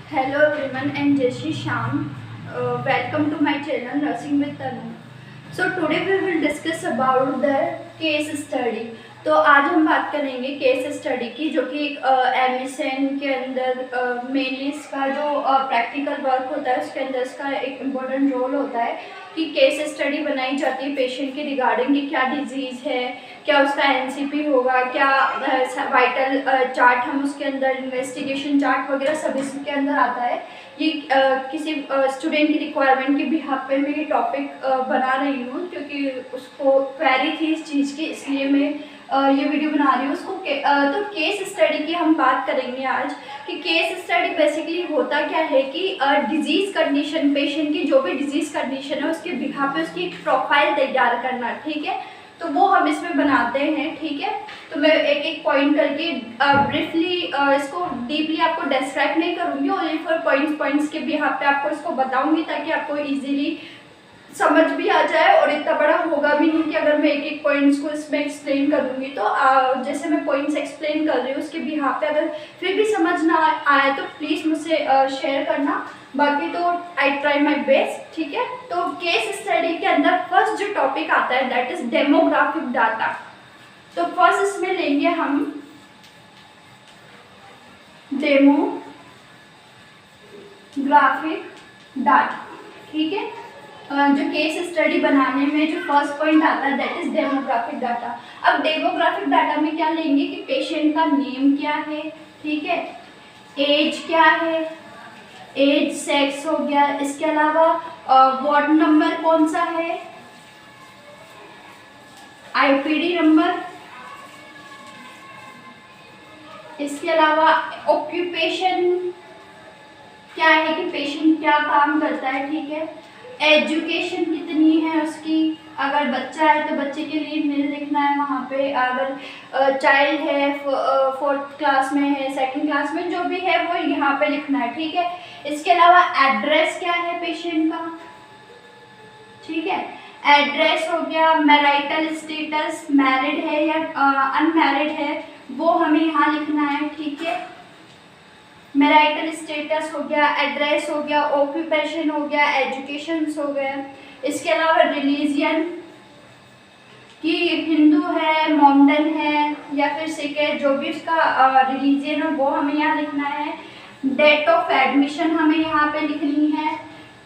Hello everyone and Jai Shri Shyam. Welcome to my channel Nursing with Tanu. So today we will discuss about the case study. तो आज हम बात करेंगे case study की, जो कि एमएसएन के अंदर मेनली इसका जो प्रैक्टिकल वर्क होता है उसके अंदर इसका एक इम्पोर्टेंट रोल होता है कि केस स्टडी बनाई जाती है पेशेंट के रिगार्डिंग कि क्या डिजीज़ है, क्या उसका एनसीपी होगा, क्या वाइटल चार्ट हम उसके अंदर इन्वेस्टिगेशन चार्ट वगैरह सब इसके अंदर आता है। ये किसी स्टूडेंट की रिक्वायरमेंट के बिहाफ पे मैं ये टॉपिक बना रही हूँ क्योंकि उसको क्वेरी थी इस चीज़ की, इसलिए मैं ये वीडियो बना रही हूँ उसको। तो केस स्टडी की हम बात करेंगे आज कि केस स्टडी बेसिकली होता क्या है कि डिजीज़ कंडीशन, पेशेंट की जो भी डिजीज़ कंडीशन है उसके बिहाफ पे उसकी एक प्रोफाइल तैयार करना, ठीक है। तो वो हम इसमें बनाते हैं, ठीक है। तो मैं एक एक पॉइंट करके ब्रीफली इसको डीपली आपको डिस्क्राइब नहीं करूँगी, ओनली फॉर पॉइंट्स के बिहाफ पे आपको इसको बताऊँगी ताकि आपको ईजिली समझ भी आ जाए और इतना बड़ा होगा भी नहीं कि अगर मैं एक एक पॉइंट्स को इसमें एक्सप्लेन करूँगी। तो जैसे मैं पॉइंट्स एक्सप्लेन कर रही हूँ उसके बिहाफ पे अगर फिर भी समझ ना आए तो प्लीज़ मुझसे शेयर करना, बाकी तो आई ट्राई माई बेस्ट, ठीक है। तो केस स्टडी के अंदर फर्स्ट जो टॉपिक आता है दैट इज डेमोग्राफिक डाटा। तो फर्स्ट इसमें लेंगे हम डेमोग्राफिक डाटा, ठीक है। जो केस स्टडी बनाने में जो फर्स्ट पॉइंट आता है दैट इज डेमोग्राफिक डाटा। अब डेमोग्राफिक डाटा में क्या लेंगे कि पेशेंट का नेम क्या है, ठीक है, एज क्या है, एज सेक्स हो गया, इसके अलावा वार्ड नंबर कौन सा है, आईपीडी नंबर, इसके अलावा ऑक्यूपेशन क्या है कि पेशेंट क्या काम करता है, ठीक है, एजुकेशन कितनी है उसकी, अगर बच्चा है तो बच्चे के लिए नील लिखना है वहाँ पे, अगर चाइल्ड है 4th क्लास में है, 2nd क्लास में, जो भी है वो यहाँ पे लिखना है, ठीक है। इसके अलावा एड्रेस क्या है पेशेंट का, ठीक है, एड्रेस हो गया, मैरिटल स्टेटस, मैरिड है या अनमैरिड है वो हमें यहाँ लिखना है, ठीक है। मैरिटल स्टेटस हो गया, एड्रेस हो गया, ऑक्यूपेशन हो गया, एजुकेशन हो गया। इसके अलावा रिलीजियन कि हिंदू है, मोमडन है या फिर सिख है, जो भी उसका रिलीजियन है वो हमें यहाँ लिखना है। डेट ऑफ एडमिशन हमें यहाँ पे लिखनी है,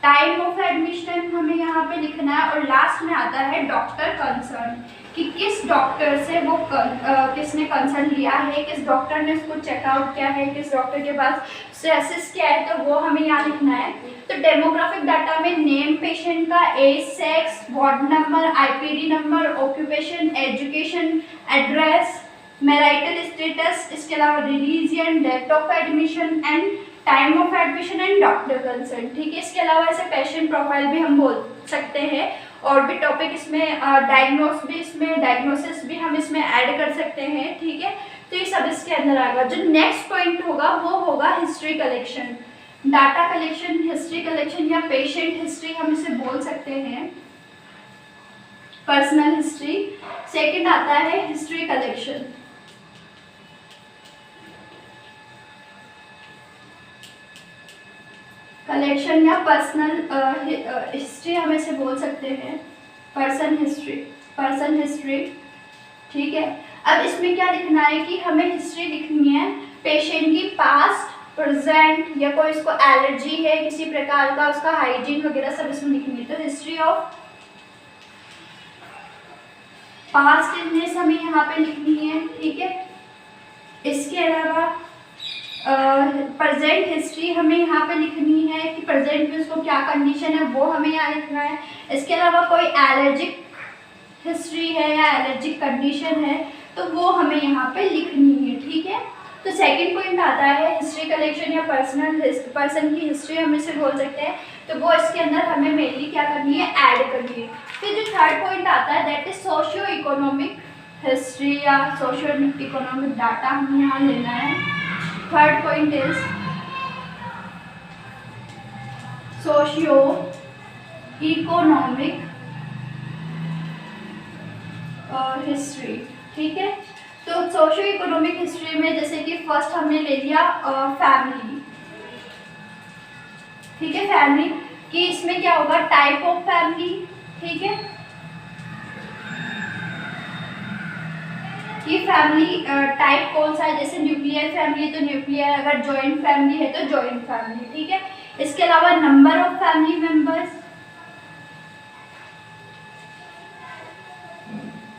टाइम ऑफ एडमिशन हमें यहाँ पे लिखना है, और लास्ट में आता है डॉक्टर कंसर्न कि किस डॉक्टर से वो किसने कंसल्ट लिया है, किस डॉक्टर ने उसको चेकआउट किया है, किस डॉक्टर के पास असिस्ट किया है, तो वो हमें यहाँ लिखना है। तो डेमोग्राफिक डाटा में नेम पेशेंट का, age, sex, ward number, IPD number, occupation, education, address, marital status, इसके अलावा religion, date of admission and time of admission and doctor concern, ठीक है। इसके अलावा ऐसे पेशेंट प्रोफाइल भी हम बोल सकते हैं, और भी टॉपिक इसमें डायग्नोसिस भी हम इसमें ऐड कर सकते हैं, ठीक है। तो ये सब इसके अंदर आएगा। जो नेक्स्ट पॉइंट होगा वो होगा history collection, data collection, history collection या पेशेंट हिस्ट्री हम इसे बोल सकते हैं, पर्सनल हिस्ट्री। सेकंड आता है हिस्ट्री कलेक्शन, कलेक्शन या पर्सनल हिस्ट्री हम इसे बोल सकते हैं, पर्सन हिस्ट्री, ठीक है। अब इसमें क्या लिखना है कि हमें हिस्ट्री लिखनी है पेशेंट की, पास्ट, प्रेजेंट, या कोई इसको एलर्जी है किसी प्रकार का, उसका हाइजीन वगैरह सब इसमें लिखनी है। तो हिस्ट्री ऑफ पास्ट इलनेस हमें यहाँ पे लिखनी है, ठीक है। इसके अलावा प्रेजेंट हिस्ट्री हमें यहाँ पे लिखनी है कि प्रेजेंट में उसको क्या कंडीशन है वो हमें यहाँ लिखना है। इसके अलावा कोई एलर्जिक हिस्ट्री है या एलर्जिक कंडीशन है तो वो हमें यहाँ पे लिखनी है, ठीक है। तो सेकंड पॉइंट आता है हिस्ट्री कलेक्शन या पर्सन की हिस्ट्री हम इसे बोल सकते हैं, तो वो इसके अंदर हमें मेनली क्या करनी है, ऐड करनी है। फिर जो थर्ड पॉइंट आता है that is socio economic history या सोशियो इकोनॉमिक डाटा हमें यहाँ लेना है। Third point is socio economic history, ठीक है। तो सोशियो इकोनॉमिक हिस्ट्री में जैसे कि फर्स्ट हमने ले लिया फैमिली, ठीक है, फैमिली कि इसमें क्या होगा, टाइप ऑफ फैमिली, ठीक है, कि फैमिली टाइप कौन सा है, जैसे न्यूक्लियर फैमिली है तो न्यूक्लियर, अगर जॉइंट फैमिली है तो जॉइंट फैमिली, ठीक है। इसके अलावा नंबर ऑफ फैमिली मेंबर्स,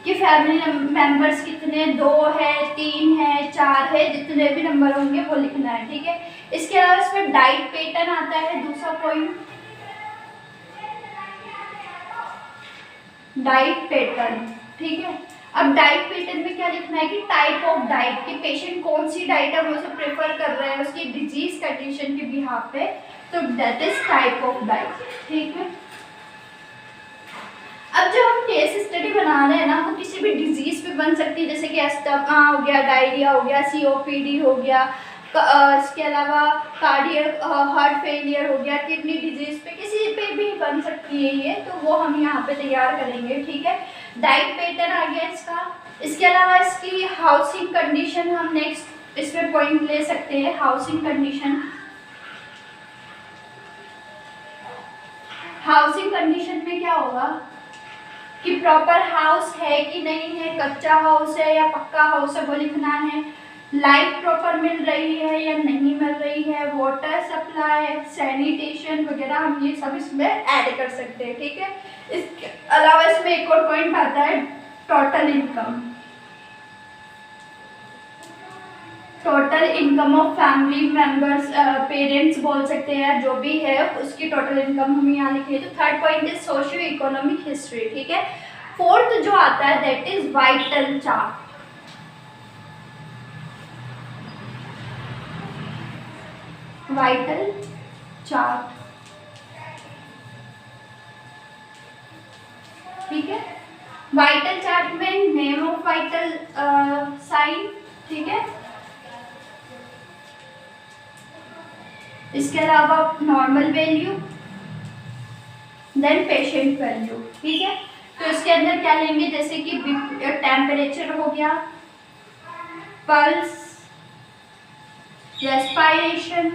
कि फैमिली मेंबर्स कितने, 2 है, 3 है, 4 है, जितने भी नंबर होंगे वो लिखना है, ठीक है। इसके अलावा इसमें डाइट पैटर्न आता है, दूसरा पॉइंट, डाइट पैटर्न, ठीक है। अब डाइट पैटर्न में क्या लिखना है कि टाइप ऑफ डाइट, कि पेशेंट कौन सी डाइट है वो उसे प्रेफर कर रहे हैं उसकी डिजीज कंडीशन के बिहाफ पे, तो that is type of diet, ठीक है। अब जो हम केस स्टडी बना रहे हैं ना, वो किसी भी डिजीज पे बन सकती है, जैसे कि अस्थमा हो गया, डायरिया हो गया, सीओपीडी हो गया, इसके अलावा कार्डियक हार्ट फेलियर हो गया, किडनी डिजीज पे, किसी पे भी बन सकती है ये, तो वो हम यहाँ पे तैयार करेंगे, ठीक है। डाइट पैटर्न आ गया इसका। इसके अलावा इसकी हाउसिंग कंडीशन हम नेक्स्ट इसमें पॉइंट ले सकते हैं, हाउसिंग कंडीशन। हाउसिंग कंडीशन में क्या होगा कि प्रॉपर हाउस है कि नहीं है, कच्चा हाउस है या पक्का हाउस है वो लिखना है, लाइट प्रॉपर मिल रही है या नहीं मिल रही है, वाटर सप्लाई, सैनिटेशन वगैरह हम ये सब इसमें ऐड कर सकते हैं, ठीक है। इसके अलावा इसमें एक और पॉइंट आता है total income. Total income of family members, parents बोल सकते हैं, जो भी है उसकी टोटल इनकम हम यहाँ लिखेंगे। तो third point is socio economic history, ठीक है। फोर्थ जो आता है that is vital chart. Vital chart, ठीक है। वाइटल चार्ट में नेम ऑफ वाइटल साइन, ठीक है। इसके अलावा normal value, then patient value, ठीक है। तो इसके अंदर क्या लेंगे, जैसे कि टेम्परेचर हो गया, पल्स, रेस्पिरेशन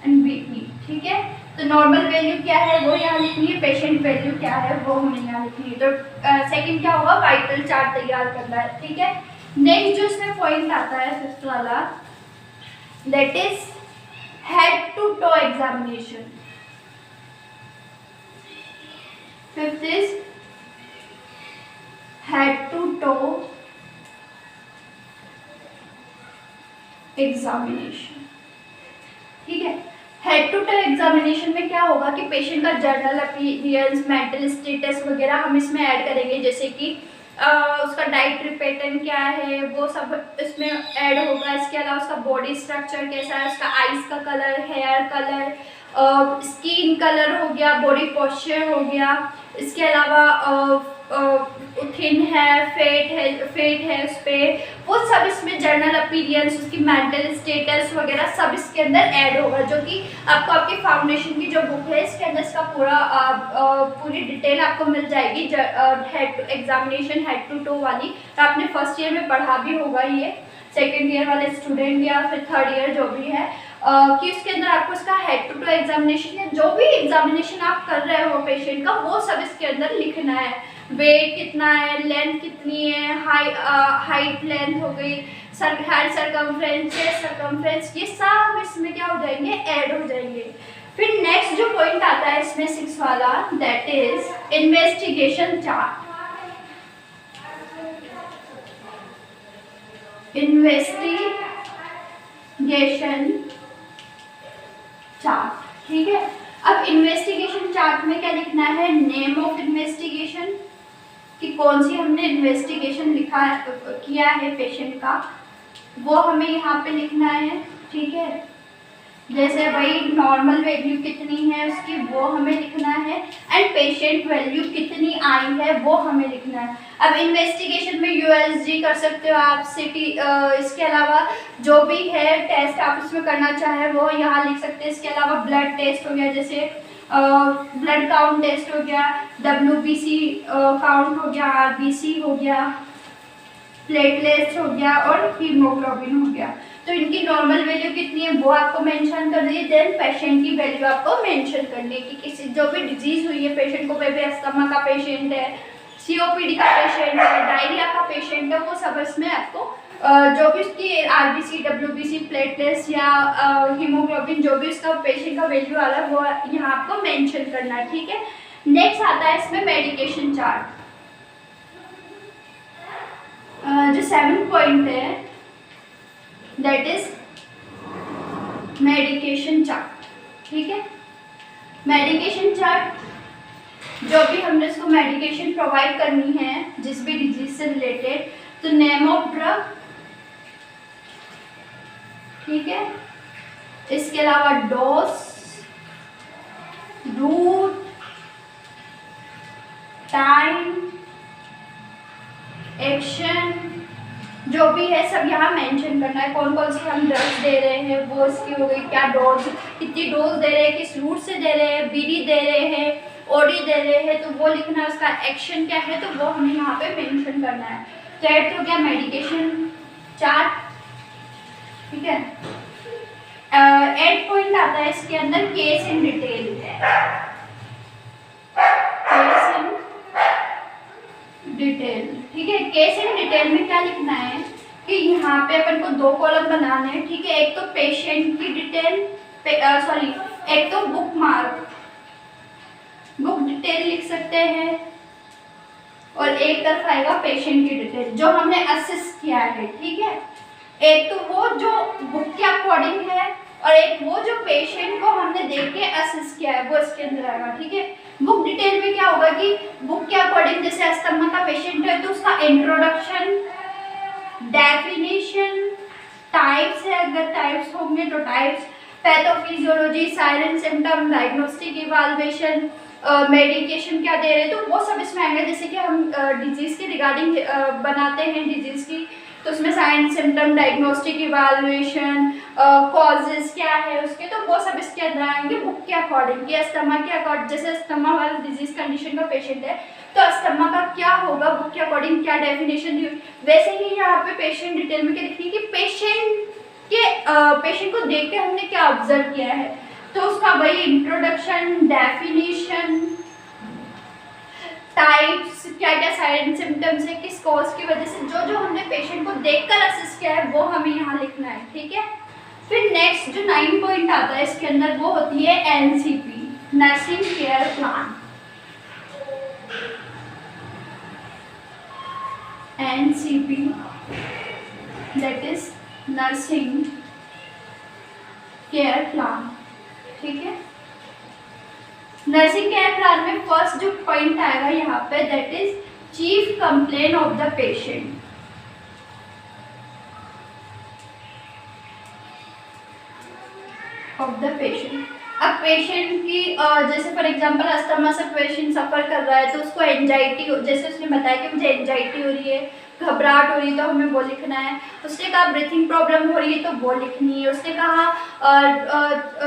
एंड बीपी, ठीक है। तो नॉर्मल वैल्यू क्या है वो यहाँ लिखनी है, पेशेंट वैल्यू क्या है वो हमें यहाँ लिखनी है। तो सेकंड क्या होगा, वाइटल चार्ट तैयार करना है, ठीक है। नेक्स्ट जो इसमें पॉइंट आता है फिफ्थ वाला, that is head to toe examination. Fifth is head to toe examination, ठीक है। हेड टू टो एग्जामिनेशन में क्या होगा कि पेशेंट का जर्नल अपीयरेंस, मेंटल स्टेटस वगैरह हम इसमें ऐड करेंगे, जैसे कि उसका डाइटरी पैटर्न क्या है वो सब इसमें ऐड होगा। इसके अलावा उसका बॉडी स्ट्रक्चर कैसा है, उसका आईज का colour, hair colour, skin colour हो गया, बॉडी पोस्चर हो गया। इसके अलावा थिन है, फेट है उस पर, वो सब इसमें जर्नल अपीयरेंस, उसकी मेंटल स्टेटस वगैरह सब इसके अंदर ऐड होगा, जो कि आपको आपकी फाउंडेशन की जो बुक है इसके अंदर इसका पूरी डिटेल आपको मिल जाएगी। Head to examination, head to toe वाली, तो आपने फर्स्ट ईयर में पढ़ा भी होगा ये, सेकेंड ईयर वाले स्टूडेंट या फिर थर्ड ईयर जो भी है, कि उसके अंदर आपको इसका हेड टू टो एग्जामिनेशन है, जो भी एग्जामिनेशन आप कर रहे हो पेशेंट का वो सब इसके अंदर लिखना है। वेट कितना है, लेंथ कितनी है, हाइट लेंथ हो गई, हेड सर्कमफ्रेंस, चेस्ट सर्कमफ्रेंस, ये सब इसमें क्या हो जाएंगे, ऐड हो जाएंगे। फिर नेक्स्ट जो पॉइंट आता है इसमें 6 वाला, that is investigation chart. Investigation chart, ठीक है। अब इन्वेस्टिगेशन चार्ट में क्या लिखना है, नेम ऑफ इन्वेस्टिगेशन, कि कौन सी हमने इन्वेस्टिगेशन किया है पेशेंट का, वो हमें यहाँ पे लिखना है, ठीक है। जैसे भाई नॉर्मल वैल्यू कितनी है उसकी वो हमें लिखना है, एंड पेशेंट वैल्यू कितनी आई है वो हमें लिखना है। अब इन्वेस्टिगेशन में यूएसजी कर सकते हो आप, सिटी, इसके अलावा जो भी है टेस्ट आप इसमें करना चाहे वो यहाँ लिख सकते हैं। इसके अलावा ब्लड टेस्ट हो गया, जैसे ब्लड काउंट टेस्ट हो गया, WBC काउंट हो गया, RBC हो गया, प्लेटलेट्स हो गया और हीमोग्लोबिन हो गया। तो इनकी नॉर्मल वैल्यू कितनी है वो आपको मेंशन कर दी। देन पेशेंट की वैल्यू आपको मेंशन करनी है कि किसी जो भी डिजीज हुई है पेशेंट को, बेबी अस्थमा का पेशेंट है, COPD का पेशेंट है, डायरिया का पेशेंट है, वो सब इसमें आपको जो भी उसकी RBC, WBC, प्लेटलेट्स या हीमोग्लोबिन जो भी उसका पेशेंट का वैल्यू आ रहा है वो यहाँ आपको मेंशन करना है, ठीक है। नेक्स्ट आता है इसमें मेडिकेशन चार्ट। जो 7 पॉइंट है दैट इज मेडिकेशन चार्ट, ठीक है। मेडिकेशन चार्ट जो भी हमने इसको मेडिकेशन प्रोवाइड करनी है जिस भी डिजीज से रिलेटेड, तो नेम ऑफ ड्रग, ठीक है, इसके अलावा डोज, रूट, टाइम, एक्शन, जो भी है सब यहाँ मेंशन करना है। कौन कौन सी हम ड्रग्स दे रहे हैं वो इसकी हो गई, क्या डोज, कितनी डोज दे रहे हैं, किस रूट से दे रहे हैं, BD दे रहे हैं, OD दे रहे हैं, तो वो लिखना है। उसका एक्शन क्या है तो वो हमें यहाँ पे मेंशन करना है। तो ऐड हो गया मेडिकेशन चार्ट, ठीक है। एड पॉइंट आता है इसके अंदर case in detail, case in detail, ठीक है। केस इन डिटेल में क्या लिखना है कि यहाँ पे अपन को 2 कॉलम बनाने हैं, ठीक है। एक तो पेशेंट की डिटेल, सॉरी एक तो बुक मार्क, बुक डिटेल लिख सकते हैं, और एक तरफ आएगा पेशेंट की डिटेल जो हमने असेस किया है, ठीक है। एक तो वो जो बुक के अकॉर्डिंग है और एक वो जो पेशेंट को हमने देख के असेस किया है वो इसके अंदर आएगा, ठीक है। बुक डिटेल में क्या होगा कि बुक के अकॉर्डिंग जैसे अस्थमा का पेशेंट है तो उसका इंट्रोडक्शन, डेफिनेशन, टाइप्स है अगर टाइप्स होंगे तो types, pathophysiology, silent symptom, diagnostic evaluation, medication क्या दे रहे हैं तो वो सब इसमें आएंगे। जैसे कि हम डिजीज के रिगार्डिंग बनाते हैं डिजीज की, तो उसमें science, symptom, diagnostic evaluation, causes क्या है उसके, तो वो सब इसके अंदर आएंगे बुक के अकॉर्डिंग। कि अस्थमा के अकॉर्डिंग, जैसे अस्थमा वाला डिजीज कंडीशन का पेशेंट है तो अस्थमा का क्या होगा बुक के अकॉर्डिंग, क्या डेफिनेशन दी, वैसे ही यहाँ पे पेशेंट डिटेल में क्या लिखनी है कि पेशेंट को देख के हमने क्या ऑब्जर्व किया है, तो उसका वही इंट्रोडक्शन, डेफिनेशन, टाइप्स, क्या क्या साइड सिम्टम्स है, किस कॉज की वजह से, जो जो हमने पेशेंट को देखकर असेस किया है वो हमें यहाँ लिखना है, ठीक है। फिर नेक्स्ट जो 9 पॉइंट आता है इसके अंदर वो होती है NCP, nursing care plan. NCP that is nursing care plan, ठीक है। नर्सिंग केयर प्लान में फर्स्ट जो पॉइंट आएगा यहाँ पे that is chief complain of the patient. अब पेशेंट की जैसे फॉर एग्जांपल अस्थमा से पेशेंट सफ़र कर रहा है तो उसको एंजाइटी, जैसे उसने बताया कि मुझे एंजाइटी हो रही है, घबराहट हो रही है तो हमें वो लिखना है। उसने कहा ब्रीथिंग प्रॉब्लम हो रही है तो वो लिखनी है। उसने कहा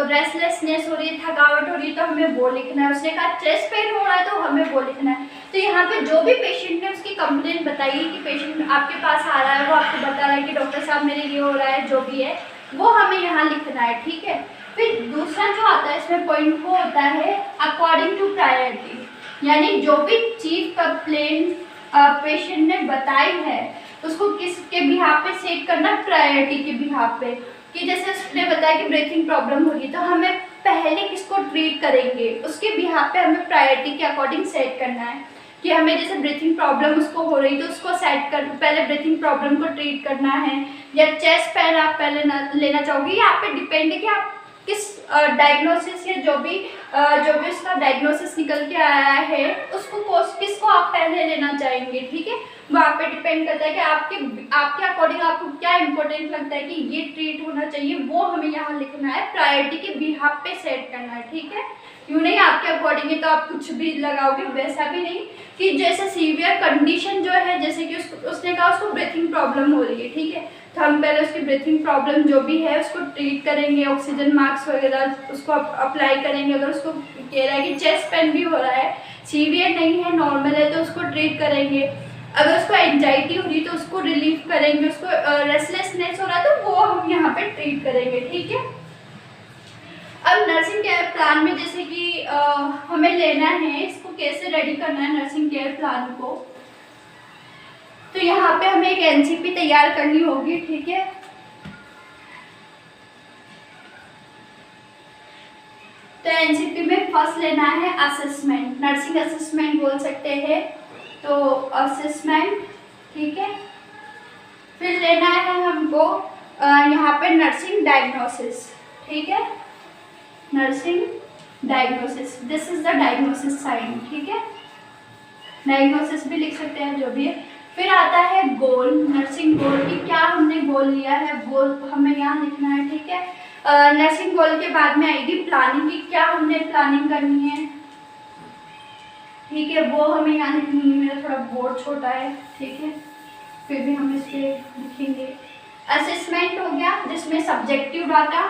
रेस्टलेसनेस हो रही है, थकावट हो रही है तो हमें वो लिखना है। उसने कहा चेस्ट पेन हो रहा है तो हमें वो लिखना है। तो यहाँ पे जो भी पेशेंट ने उसकी कंप्लेन बताई कि पेशेंट आपके पास आ रहा है, वो आपको बता रहा है कि डॉक्टर साहब मेरे ये हो रहा है, जो भी है वो हमें यहाँ लिखना है, ठीक है। फिर दूसरा जो आता है इसमें पॉइंट वो होता है अकॉर्डिंग टू प्रायोरिटी, यानी जो भी चीफ कंप्लेन पेशेंट ने बताई है उसको किसके बिहाफ पे सेट करना, प्रायोरिटी के बिहाफ पे। कि जैसे उसने बताया कि ब्रीथिंग प्रॉब्लम होगी तो हमें पहले किसको ट्रीट करेंगे उसके बिहाफ पे हमें प्रायोरिटी के अकॉर्डिंग सेट करना है। कि हमें जैसे ब्रीथिंग प्रॉब्लम उसको हो रही तो उसको सेट कर, पहले ब्रीथिंग प्रॉब्लम को ट्रीट करना है, या चेस्ट पेन आप पहले लेना चाहोगे, या आप पे डिपेंड है कि आप किस डायग्नोसिस या जो भी उसका डायग्नोसिस निकल के आया है उसको किसको आप पहले लेना चाहेंगे, ठीक है। वो आप पे डिपेंड करता है कि आपके अकॉर्डिंग आपको क्या इंपॉर्टेंट लगता है कि ये ट्रीट होना चाहिए, वो हमें यहाँ लिखना है, प्रायोरिटी के बिहाफ पे सेट करना है, ठीक है। यूँ नहीं आपके अकॉर्डिंग है तो आप कुछ भी लगाओगे, वैसा भी नहीं। कि जैसे सीवियर कंडीशन जो है, जैसे कि उसने कहा उसको ब्रीथिंग प्रॉब्लम हो रही है, ठीक है, तो हम पहले उसकी ब्रीथिंग प्रॉब्लम जो भी है उसको ट्रीट करेंगे, ऑक्सीजन मास्क वगैरह उसको अप्लाई करेंगे। अगर उसको कह रहा है कि चेस्ट पेन भी हो रहा है, सीवियर नहीं है, नॉर्मल है, तो उसको ट्रीट करेंगे। अगर उसको एंजाइटी हो रही है तो उसको रिलीफ करेंगे, उसको रेस्टलेसनेस हो रहा है तो वो हम यहाँ पे ट्रीट करेंगे, ठीक है। अब नर्सिंग केयर प्लान में जैसे कि हमें लेना है, इसको कैसे रेडी करना है नर्सिंग केयर प्लान को, तो यहाँ पे हमें एक एनसीपी तैयार करनी होगी, ठीक है। तो एनसीपी में फर्स्ट लेना है असेसमेंट, नर्सिंग असेसमेंट बोल सकते हैं, तो असेसमेंट, ठीक है। फिर लेना है हमको यहाँ पे नर्सिंग डायग्नोसिस, ठीक है, nursing diagnosis, this is the diagnosis sign, ठीक है, डायग्नोसिस भी लिख सकते हैं जो भी है। फिर आता है गोल, नर्सिंग गोल की क्या हमने गोल लिया है वो हमें यहाँ लिखना है, ठीक है। नर्सिंग गोल के बाद में आएगी प्लानिंग की, क्या हमने प्लानिंग करनी है, ठीक है, वो हमें यहाँ लिखनी है। मेरा थोड़ा बोर्ड छोटा है, ठीक है, फिर भी हम इस पे लिखेंगे। असेसमेंट हो गया जिसमें subjective data,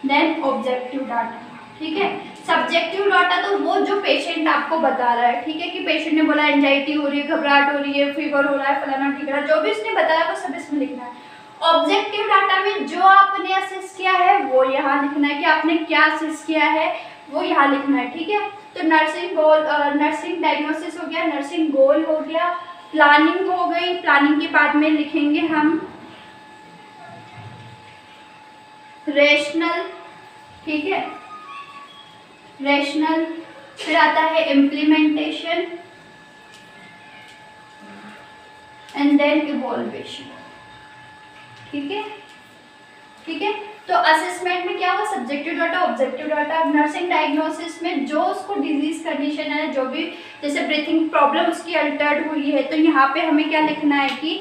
then objective data, ठीक है। सब्जेक्टिव डाटा तो वो जो पेशेंट आपको बता रहा है, ठीक है, कि पेशेंट ने बोला एंजाइटी हो रही है, घबराहट हो रही है, फीवर हो रहा है, फलाना ठिकाना, जो भी उसने बताया वो सब इसमें लिखना है। ऑब्जेक्टिव डाटा में जो आपने असेस किया है वो यहाँ लिखना है, कि आपने क्या असेस किया है वो यहाँ लिखना है, ठीक है। तो नर्सिंग गोल, नर्सिंग डायग्नोसिस हो गया, नर्सिंग गोल हो गया, प्लानिंग हो गई, प्लानिंग के बाद में लिखेंगे हम रेशनल, ठीक है, रेशनल। फिर आता है इम्प्लीमेंटेशन एंड देन इवॉल्वेशन, ठीक है, ठीक है। तो असेसमेंट में क्या हुआ, subjective data, objective data. Nursing diagnosis में जो उसको डिजीज कंडीशन है, जो भी जैसे ब्रीथिंग प्रॉब्लम उसकी अल्टर्ड हुई है, तो यहाँ पे हमें क्या लिखना है कि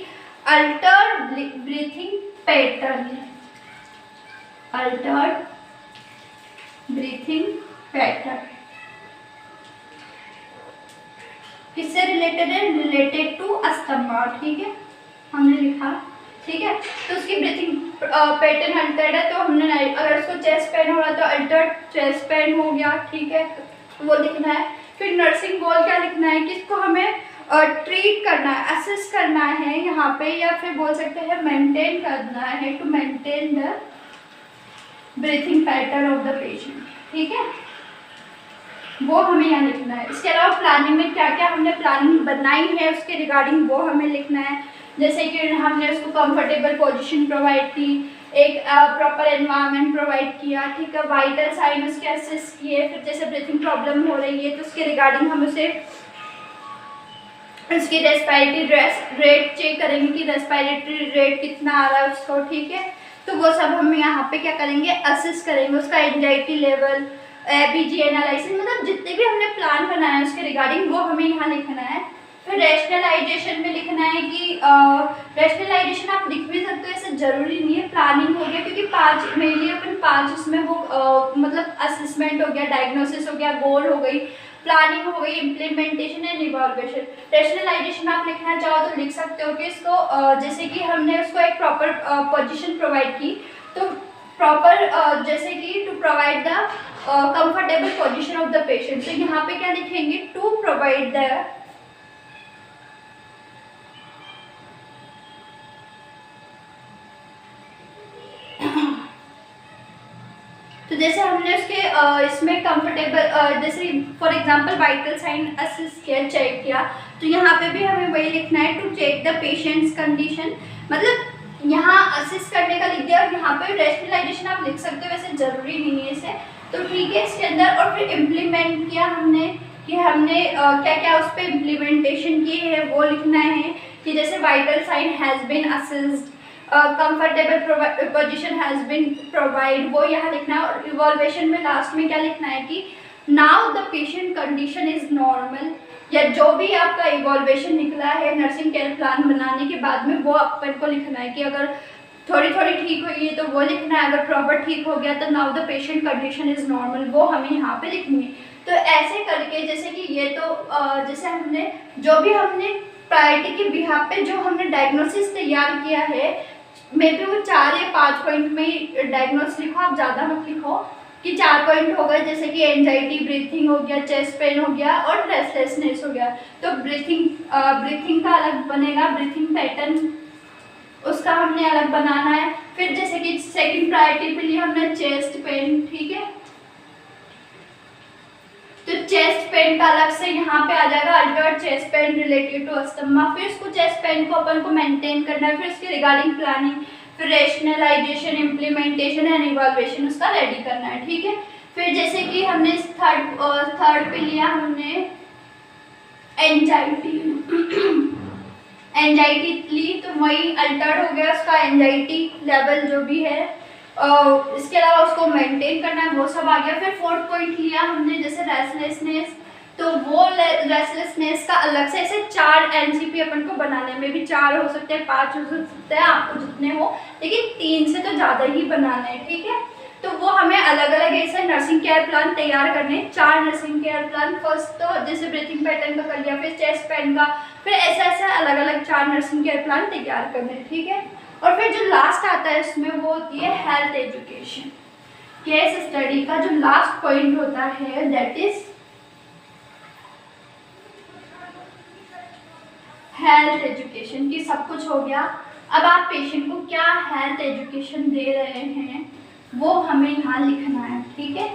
Altered breathing pattern, Altered breathing pattern किससे रिलेटेड है, रिलेटेड टू अस्थमा, ठीक है, हमने लिखा, ठीक है। तो उसकी ब्रीथिंग पैटर्न अल्टर्ड है, तो हमने अगर उसको चेस्ट पेन हो रहा है तो अल्टर्ड चेस्ट पेन हो गया, ठीक है, वो लिखना है। फिर नर्सिंग गोल क्या लिखना है कि इसको हमें ट्रीट करना है, असेस करना है यहाँ पे, या फिर बोल सकते हैं मेंटेन करना है, to maintain the breathing pattern of the patient, ठीक है, वो हमें यहाँ लिखना है। इसके अलावा प्लानिंग में क्या क्या हमने प्लानिंग बनाई है उसके रिगार्डिंग वो हमें लिखना है। जैसे कि हमने उसको कंफर्टेबल पोजीशन प्रोवाइड की, एक प्रॉपर एनवायरनमेंट प्रोवाइड किया, ठीक है, वाइटल साइन उसके असेस किए। फिर जैसे ब्रीथिंग प्रॉब्लम हो रही है तो उसके रिगार्डिंग हम उसे उसकी रेस्पिरेटरी रेट चेक करेंगे कि रेस्पिरेटरी रेट कितना आ रहा है उसको, ठीक है। तो वो सब हम यहाँ पे क्या करेंगे, असेस करेंगे, उसका एंजाइटी लेवल, एबीजी एनालिसिस, मतलब जितने भी हमने प्लान बनाया है उसके रिगार्डिंग वो हमें यहाँ लिखना है। फिर रैशनलाइजेशन में लिखना है कि रैशनलाइजेशन आप लिख भी सकते हो, ऐसे जरूरी नहीं है। प्लानिंग हो गया क्योंकि 5 मेनली अपन 5 उसमें वो मतलब असेसमेंट हो गया, डायग्नोसिस हो गया, गोल हो गई, प्लानिंग हो गई, इम्प्लीमेंटेशन एंड इवॉल्वेशन। रैशनलाइजेशन आप लिखना चाहो तो लिख सकते हो कि इसको जैसे कि हमने उसको एक प्रॉपर पोजीशन प्रोवाइड की, तो प्रॉपर जैसे कि to provide the comfortable position of the patient, तो यहाँ पे क्या लिखेंगे, टू प्रोवाइड द तो जैसे हमने उसके इसमें कंफर्टेबल जैसे for example vital sign assess किया, चेक किया, तो यहाँ पे भी हमें वही लिखना है, to check the patient's condition. मतलब यहाँ असेस करने का लिख दिया और यहाँ पे रैशनलाइजेशन आप लिख सकते हो, वैसे ज़रूरी नहीं है इसे, तो ठीक है इसके अंदर। और फिर इम्प्लीमेंट किया हमने कि हमने क्या क्या उस पर इम्प्लीमेंटेशन की है वो लिखना है, कि जैसे vital sign has been assessed, comfortable position has been provide, वो यहाँ लिखना है। और इवॉल्वेशन में लास्ट में क्या लिखना है कि now the patient condition is normal, या जो भी आपका इवॉल्वेशन निकला है नर्सिंग केयर प्लान बनाने के बाद में वो अपन को लिखना है कि अगर थोड़ी थोड़ी ठीक हुई है तो वो लिखना है, अगर प्रॉपर ठीक हो गया तो now the patient condition is normal, वो हमें यहाँ पे लिखनी है। तो ऐसे करके जैसे कि ये तो जैसे हमने जो भी हमने प्रायोरिटी के बिहाफ पे जो हमने डायग्नोसिस तैयार किया है, मे बी वो 4 या 5 पॉइंट में ही डायग्नोस लिखो, आप ज़्यादा मत लिखो, कि 4 पॉइंट हो गए, जैसे कि एंजाइटी, ब्रीथिंग हो गया, चेस्ट पेन हो गया और रेस्टलेसनेस हो गया। तो ब्रीथिंग का अलग बनेगा, ब्रीथिंग पैटर्न उसका हमने अलग बनाना है। फिर जैसे कि सेकंड प्रायोरिटी पे लिए हमने चेस्ट पेन, ठीक है, तो चेस्ट पेन का अलग से यहाँ पे आ जाएगा, altered chest pain related to asthma. फिर उसको चेस्ट पेन को अपन को मेंटेन करना है, फिर उसके रिगार्डिंग प्लानिंग, फिर रेशनलाइजेशन, इम्प्लीमेंटेशन एंड इवैल्यूएशन उसका रेडी करना है, ठीक है। फिर जैसे कि हमने थर्ड पे लिया हमने एंजाइटी एंजाइटी ली, तो वही अल्टर्ड हो गया उसका एंजाइटी लेवल जो भी है, इसके अलावा उसको मेंटेन करना है, वो सब आ गया। फिर फोर्थ पॉइंट लिया हमने जैसे रेस्टलेसनेस, तो वो रेस्टलेसनेस का अलग से ऐसे 4 एनसीपी अपन को बनाने में भी 4 हो सकते हैं, 5 हो सकते हैं, आपको जितने हो, लेकिन 3 से तो ज़्यादा ही बनाना है, ठीक है। तो वो हमें अलग अलग ऐसे नर्सिंग केयर प्लान तैयार करने, 4 नर्सिंग केयर प्लान। फर्स्ट तो जैसे ब्रीथिंग पैटर्न का कर लिया, फिर चेस्ट पेन का, फिर ऐसे ऐसे अलग अलग 4 नर्सिंग केयर प्लान तैयार करने, ठीक है। और फिर जो लास्ट आता है इसमें वो होती है हेल्थ एजुकेशन। केस स्टडी का जो लास्ट पॉइंट होता है दैट इज हेल्थ एजुकेशन, की सब कुछ हो गया। अब आप पेशेंट को क्या हेल्थ एजुकेशन दे रहे हैं वो हमें यहाँ लिखना है, ठीक है।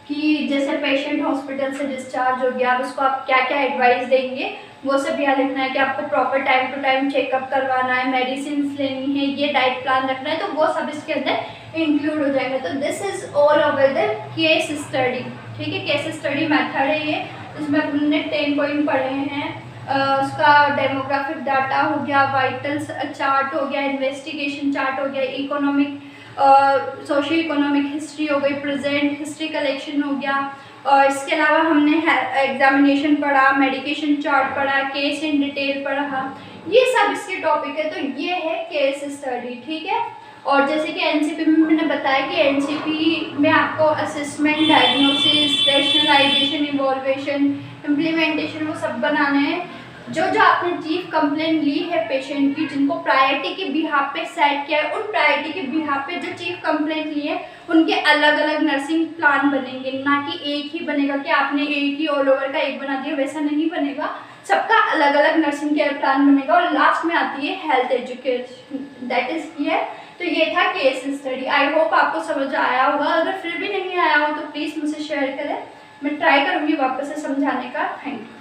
कि जैसे पेशेंट हॉस्पिटल से डिस्चार्ज हो गया, अब उसको आप क्या क्या एडवाइस देंगे वो सब यहाँ लिखना है, कि आपको proper time to time checkup करवाना है, मेडिसिन लेनी है, ये डाइट प्लान रखना है, तो वो सब इसके अंदर इंक्लूड हो जाएगा। तो this is all over the case study, ठीक है। केस स्टडी मेथड है ये, इसमें हमने 10 पॉइंट पढ़े हैं। उसका डेमोग्राफिक डाटा हो गया, वाइटल चार्ट हो गया, इन्वेस्टिगेशन चार्ट हो गया, इकोनॉमिक सोशियो इकोनॉमिक हिस्ट्री हो गई, प्रेजेंट हिस्ट्री कलेक्शन हो गया, और इसके अलावा हमने एग्जामिनेशन पढ़ा, मेडिकेशन चार्ट पढ़ा, केस इन डिटेल पढ़ा, ये सब इसके टॉपिक है। तो ये है केस स्टडी, ठीक है। और जैसे कि एनसीपी में मैंने बताया कि एनसीपी में आपको असेसमेंट, डायग्नोसिस, रेशनलाइजेशन, इवॉल्वेशन, इम्प्लीमेंटेशन वो सब बनाने हैं। जो जो आपने चीफ कंप्लेंट ली है पेशेंट की, जिनको प्रायोरिटी के बिहाफ पे सेट किया है, उन प्रायोरिटी के बिहाफ पे जो चीफ कंप्लेंट लिए उनके अलग अलग नर्सिंग प्लान बनेंगे, ना कि एक ही बनेगा कि आपने एक ही ऑल ओवर का एक बना दिया, वैसा नहीं बनेगा। सबका अलग अलग नर्सिंग केयर प्लान बनेगा। और लास्ट में आती है health education, that is clear. तो ये था केस स्टडी। आई होप आपको समझ आया होगा। अगर फिर भी नहीं आया हो तो प्लीज़ मुझसे शेयर करें, मैं ट्राई करूँगी वापस से समझाने का। Thank you.